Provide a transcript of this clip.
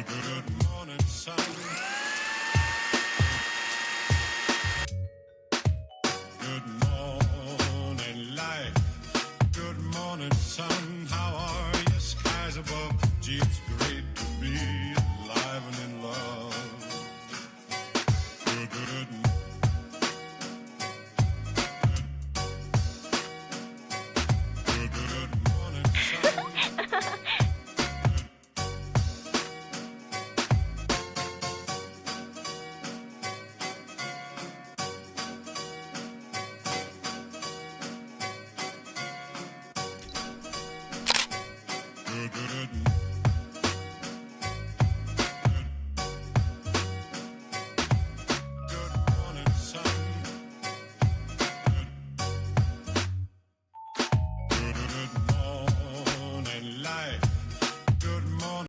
Good morning, sun. Good morning, life. Good morning, sun. How are you? Skies above. Gee, it's great to be alive and in love. Good morning, sun. Good